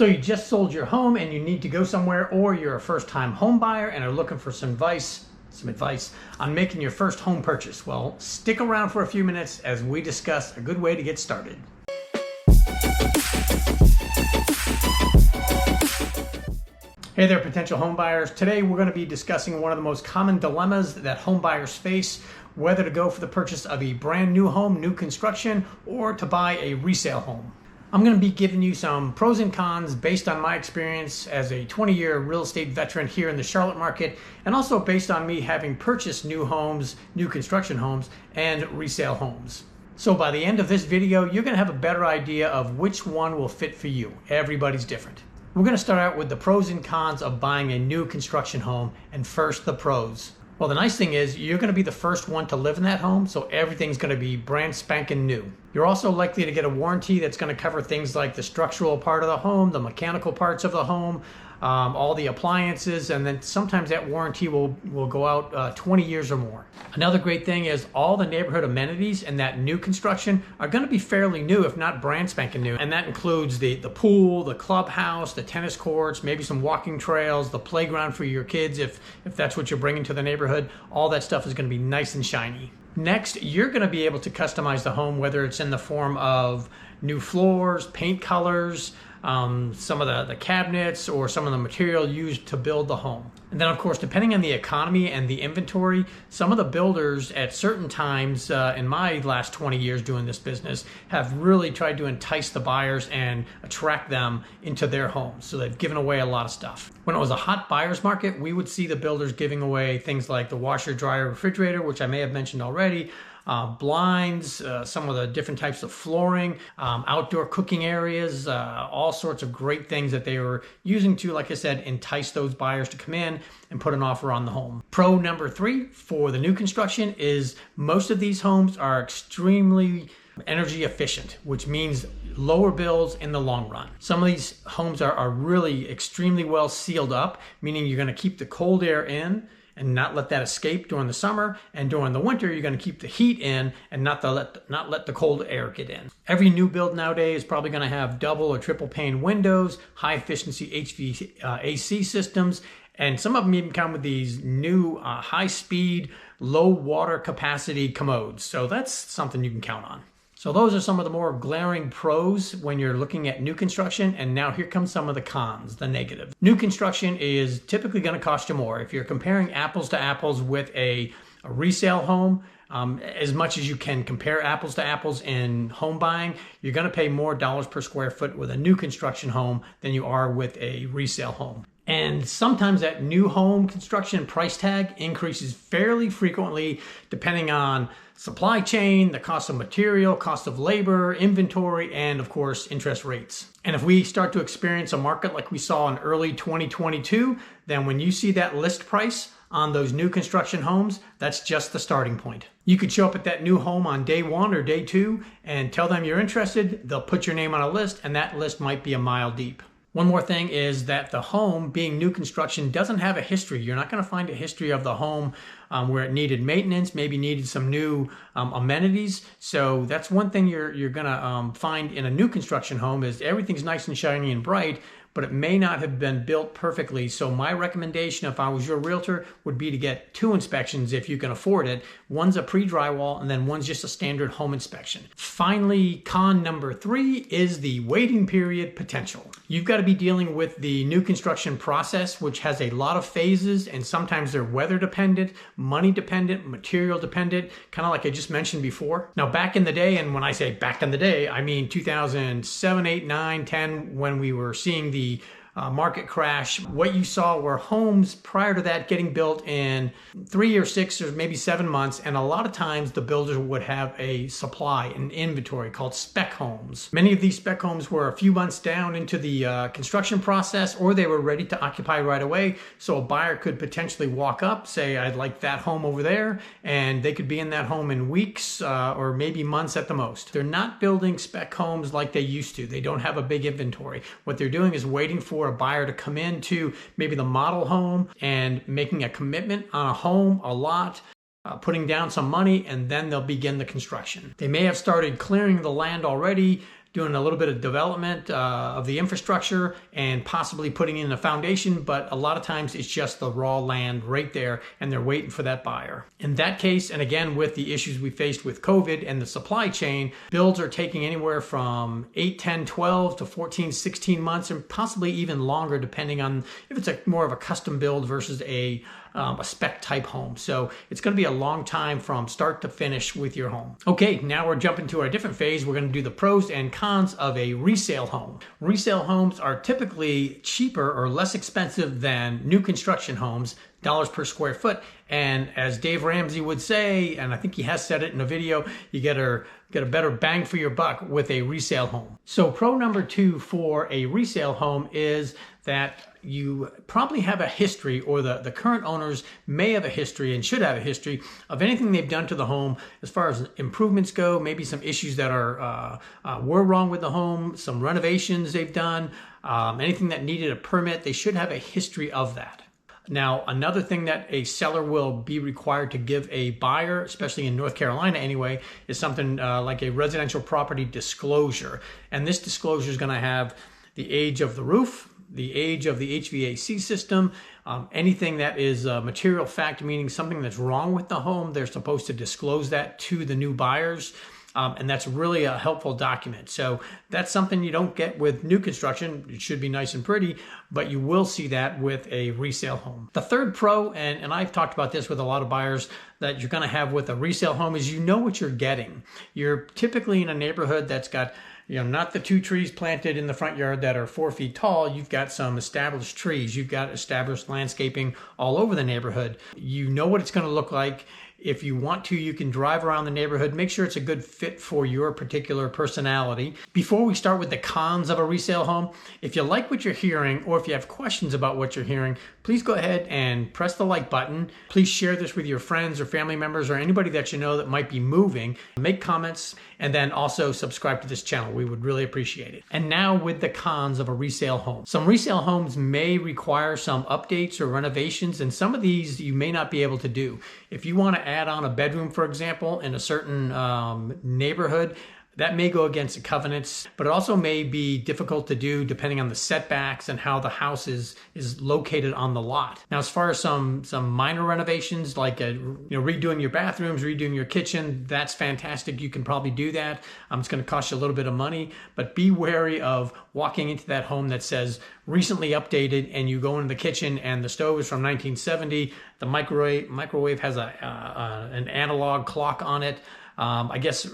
So you just sold your home and you need to go somewhere, or you're a first-time home buyer and are looking for some advice on making your first home purchase. Well, stick around for a few minutes as we discuss a good way to get started. Hey there, potential home buyers. Today we're going to be discussing one of the most common dilemmas that home buyers face, whether to go for the purchase of a brand new home, new construction, or to buy a resale home. I'm going to be giving you some pros and cons based on my experience as a 20-year real estate veteran here in the Charlotte market, and also based on me having purchased new homes, new construction homes, and resale homes. So by the end of this video, you're going to have a better idea of which one will fit for you. Everybody's different. We're going to start out with the pros and cons of buying a new construction home, and first the pros. Well, the nice thing is you're going to be the first one to live in that home, so everything's going to be brand spanking new. You're also likely to get a warranty that's going to cover things like the structural part of the home, the mechanical parts of the home, all the appliances, and then sometimes that warranty will go out 20 years or more. Another great thing is all the neighborhood amenities in that new construction are going to be fairly new, if not brand spanking new. And that includes the pool, the clubhouse, the tennis courts, maybe some walking trails, the playground for your kids if that's what you're bringing to the neighborhood. All that stuff is going to be nice and shiny. Next, you're going to be able to customize the home, whether it's in the form of new floors, paint colors, some of the cabinets, or some of the material used to build the home. And then of course, depending on the economy and the inventory, some of the builders at certain times in my last 20 years doing this business have really tried to entice the buyers and attract them into their homes. So they've given away a lot of stuff. When it was a hot buyer's market, we would see the builders giving away things like the washer, dryer, refrigerator, which I may have mentioned already, blinds, some of the different types of flooring, outdoor cooking areas, all sorts of great things that they were using to, like I said, entice those buyers to come in and put an offer on the home. Pro number 3 for the new construction is most of these homes are extremely energy efficient, which means lower bills in the long run. Some of these homes are really extremely well sealed up, meaning you're going to keep the cold air in and not let that escape during the summer, and during the winter you're going to keep the heat in and not let the cold air get in. Every new build nowadays is probably going to have double or triple pane windows, high efficiency HVAC systems, and some of them even come with these new high speed, low water capacity commodes. So that's something you can count on. So those are some of the more glaring pros when you're looking at new construction, and now here comes some of the cons, the negative. New construction is typically going to cost you more. If you're comparing apples to apples with a resale home, as much as you can compare apples to apples in home buying, you're going to pay more dollars per square foot with a new construction home than you are with a resale home. And sometimes that new home construction price tag increases fairly frequently depending on supply chain, the cost of material, cost of labor, inventory, and of course, interest rates. And if we start to experience a market like we saw in early 2022, then when you see that list price on those new construction homes, that's just the starting point. You could show up at that new home on day 1 or day 2 and tell them you're interested. They'll put your name on a list, and that list might be a mile deep. One more thing is that the home, being new construction, doesn't have a history. You're not going to find a history of the home where it needed maintenance, maybe needed some new amenities. So that's one thing you're going to find in a new construction home is everything's nice and shiny and bright, but it may not have been built perfectly. So my recommendation, if I was your realtor, would be to get 2 inspections if you can afford it. One's a pre-drywall, and then one's just a standard home inspection. Finally, con number 3 is the waiting period potential. You've got to be dealing with the new construction process, which has a lot of phases, and sometimes they're weather dependent, money dependent, material dependent, kind of like I just mentioned before. Now, back in the day, and when I say back in the day, I mean 2007, 8, 9, 10, when we were seeing the market crash, what you saw were homes prior to that getting built in 3 or 6 or maybe 7 months, and a lot of times the builders would have a supply, an inventory called spec homes. Many of these spec homes were a few months down into the construction process, or they were ready to occupy right away, so a buyer could potentially walk up, say, I'd like that home over there, and they could be in that home in weeks or maybe months at the most. They're not building spec homes like they used to. They don't have a big inventory. What they're doing is waiting for a buyer to come into maybe the model home and making a commitment on a home, a lot, putting down some money, and then they'll begin the construction. They may have started clearing the land already doing a little bit of development of the infrastructure and possibly putting in a foundation, but a lot of times it's just the raw land right there and they're waiting for that buyer. In that case, and again with the issues we faced with COVID and the supply chain, builds are taking anywhere from 8, 10, 12 to 14, 16 months and possibly even longer depending on if it's more of a custom build versus a spec type home. So it's going to be a long time from start to finish with your home. Okay, now we're jumping to our different phase. We're going to do the pros and cons of a resale home. Resale homes are typically cheaper or less expensive than new construction homes, dollars per square foot. And as Dave Ramsey would say, and I think he has said it in a video, you get a better bang for your buck with a resale home. So pro number 2 for a resale home is that you probably have a history, or the current owners may have a history and should have a history of anything they've done to the home as far as improvements go, maybe some issues that were wrong with the home, some renovations they've done, anything that needed a permit. They should have a history of that. Now, another thing that a seller will be required to give a buyer, especially in North Carolina anyway, is something like a residential property disclosure. And this disclosure is going to have the age of the roof, the age of the HVAC system, anything that is a material fact, meaning something that's wrong with the home. They're supposed to disclose that to the new buyers. And that's really a helpful document. So that's something you don't get with new construction. It should be nice and pretty, but you will see that with a resale home. The third pro, and I've talked about this with a lot of buyers that you're going to have with a resale home, is you know what you're getting. You're typically in a neighborhood that's got, not the 2 trees planted in the front yard that are 4 feet tall. You've got some established trees. You've got established landscaping all over the neighborhood. You know what it's going to look like. If you want to, you can drive around the neighborhood, make sure it's a good fit for your particular personality. Before we start with the cons of a resale home, if you like what you're hearing, or if you have questions about what you're hearing, please go ahead and press the like button. Please share this with your friends or family members or anybody that you know that might be moving. Make comments, and then also subscribe to this channel. We would really appreciate it. And now with the cons of a resale home. Some resale homes may require some updates or renovations, and some of these you may not be able to do. If you want to add on a bedroom, for example, in a certain neighborhood, that may go against the covenants, but it also may be difficult to do depending on the setbacks and how the house is located on the lot. Now, as far as some minor renovations, like redoing your bathrooms, redoing your kitchen, that's fantastic. You can probably do that. It's going to cost you a little bit of money, but be wary of walking into that home that says recently updated, and you go into the kitchen and the stove is from 1970. The microwave has an analog clock on it. I guess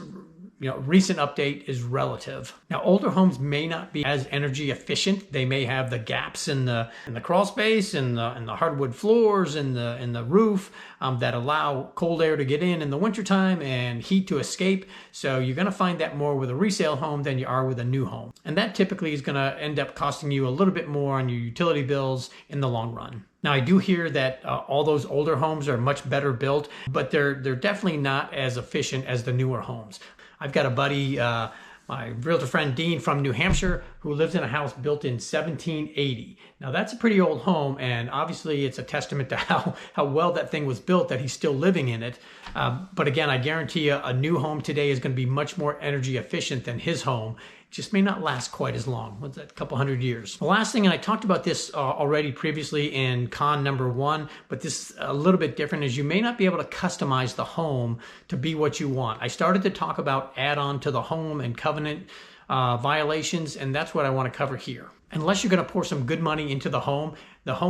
recent update is relative. Now, older homes may not be as energy efficient. They may have the gaps in the crawl space and the hardwood floors and the roof that allow cold air to get in the wintertime and heat to escape. So you're going to find that more with a resale home than you are with a new home. And that typically is going to end up costing you a little bit more on your utility bills in the long run. Now, I do hear that all those older homes are much better built, but they're definitely not as efficient as the newer homes. I've got a buddy, my realtor friend Dean from New Hampshire, who lives in a house built in 1780. Now, that's a pretty old home, and obviously it's a testament to how well that thing was built that he's still living in it. But again, I guarantee you a new home today is going to be much more energy efficient than his home. It just may not last quite as long. What's that, a couple hundred years? The last thing, and I talked about this already previously in con number 1, but this is a little bit different, is you may not be able to customize the home to be what you want. I started to talk about add-on to the home and covenant violations, and that's what I want to cover here. Unless you're going to pour some good money into the home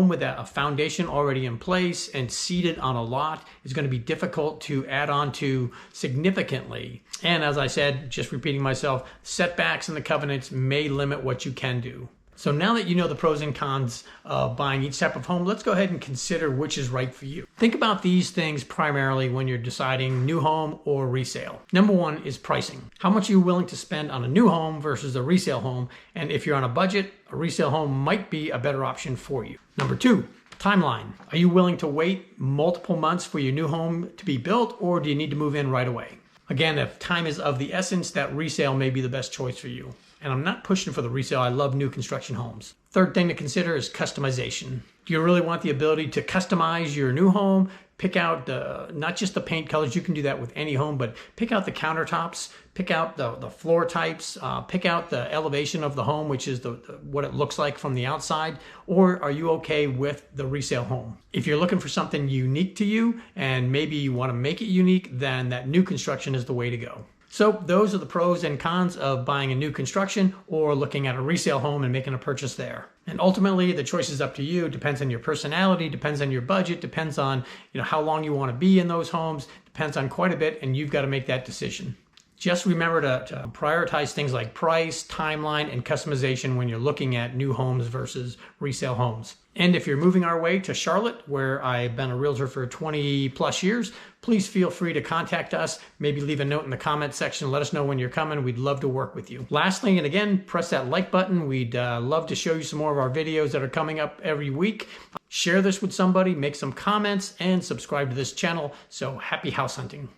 with a foundation already in place and seated on a lot is going to be difficult to add on to significantly. And as I said, just repeating myself, setbacks and the covenants may limit what you can do. So now that you know the pros and cons of buying each type of home, let's go ahead and consider which is right for you. Think about these things primarily when you're deciding new home or resale. Number 1 is pricing. How much are you willing to spend on a new home versus a resale home? And if you're on a budget, a resale home might be a better option for you. Number 2, timeline. Are you willing to wait multiple months for your new home to be built, or do you need to move in right away? Again, if time is of the essence, that resale may be the best choice for you. And I'm not pushing for the resale. I love new construction homes. Third thing to consider is customization. Do you really want the ability to customize your new home Pick out not just the paint colors, you can do that with any home, but pick out the countertops, pick out the floor types, pick out the elevation of the home, which is what it looks like from the outside, or are you okay with the resale home? If you're looking for something unique to you and maybe you want to make it unique, then that new construction is the way to go. So those are the pros and cons of buying a new construction or looking at a resale home and making a purchase there. And ultimately, the choice is up to you. Depends on your personality, depends on your budget, depends on how long you want to be in those homes, depends on quite a bit, and you've got to make that decision. Just remember to prioritize things like price, timeline, and customization when you're looking at new homes versus resale homes. And if you're moving our way to Charlotte, where I've been a realtor for 20 plus years, please feel free to contact us. Maybe leave a note in the comment section. Let us know when you're coming. We'd love to work with you. Lastly, and again, press that like button. We'd love to show you some more of our videos that are coming up every week. Share this with somebody, make some comments, and subscribe to this channel. So happy house hunting.